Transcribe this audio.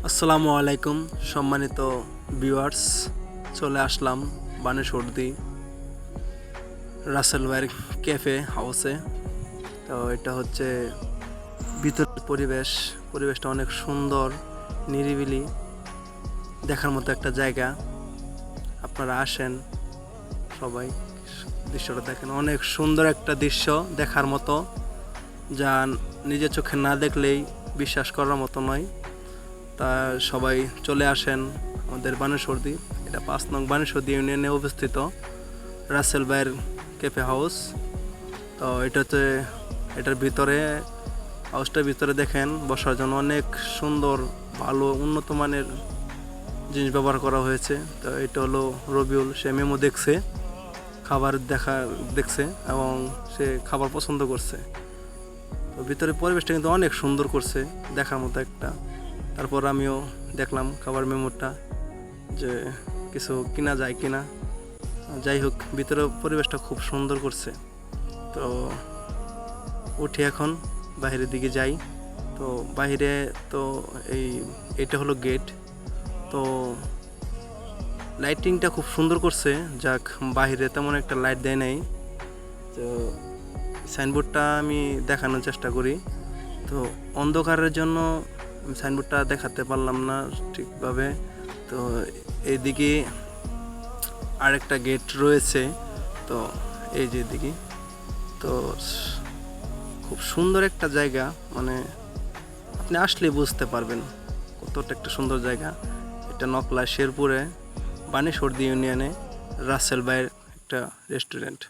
আসসালামু আলাইকুম সম্মানিত ভিউয়ার্স, চলে আসলাম বানেশ্বরদী রাসেল ভাইয়ের ক্যাফে হাউসে। তো এটা হচ্ছে ভিতরের পরিবেশটা অনেক সুন্দর, নিরিবিলি, দেখার মতো একটা জায়গা। আপনারা আসেন সবাই, দৃশ্যটা দেখেন, অনেক সুন্দর একটা দৃশ্য দেখার মতো, যা নিজের চোখে না দেখলেই বিশ্বাস করার মতো নয়। তা সবাই চলে আসেন আমাদের বানেশ্বরদী, এটা ৫ নং বানেশ্বরদী ইউনিয়নে অবস্থিত রাসেল ভাইয়ের ক্যাফে হাউস। তো এটার ভিতরে, হাউসটার ভিতরে দেখেন বসার জন্য অনেক সুন্দর, ভালো, উন্নত মানের জিনিস ব্যবহার করা হয়েছে। তো এটা হলো রবিউল, সে মেমো দেখছে, খাবার দেখছে এবং সে খাবার পছন্দ করছে। তো ভিতরে পরিবেশটা কিন্তু অনেক সুন্দর করছে, দেখার মতো একটা। তারপর আমিও দেখলাম খাবার মেমোটা, যে কিছু কিনা যায় কিনা। যাই হোক, ভিতরে পরিবেশটা খুব সুন্দর করছে। তো উঠি এখন বাইরের দিকে যাই। তো বাইরে তো এইটা হলো গেট। তো লাইটিংটা খুব সুন্দর করছে, যাক বাইরে তেমন একটা লাইট দেয় নাই। তো সাইনবোর্ডটা আমি দেখানোর চেষ্টা করি। তো অন্ধকারের জন্য সাইনবোর্ডটা দেখাতে পারলাম না ঠিকভাবে। তো এইদিকে আরেকটা গেট রয়েছে, তো এই যে দিকে। তো খুব সুন্দর একটা জায়গা, মানে আপনি আসলে বুঝতে পারবেন কতটা একটা সুন্দর জায়গা। এটা নকলা শেরপুরে বানেশ্বরদী ইউনিয়নে রাসেল ভাইয়ের একটা রেস্টুরেন্ট।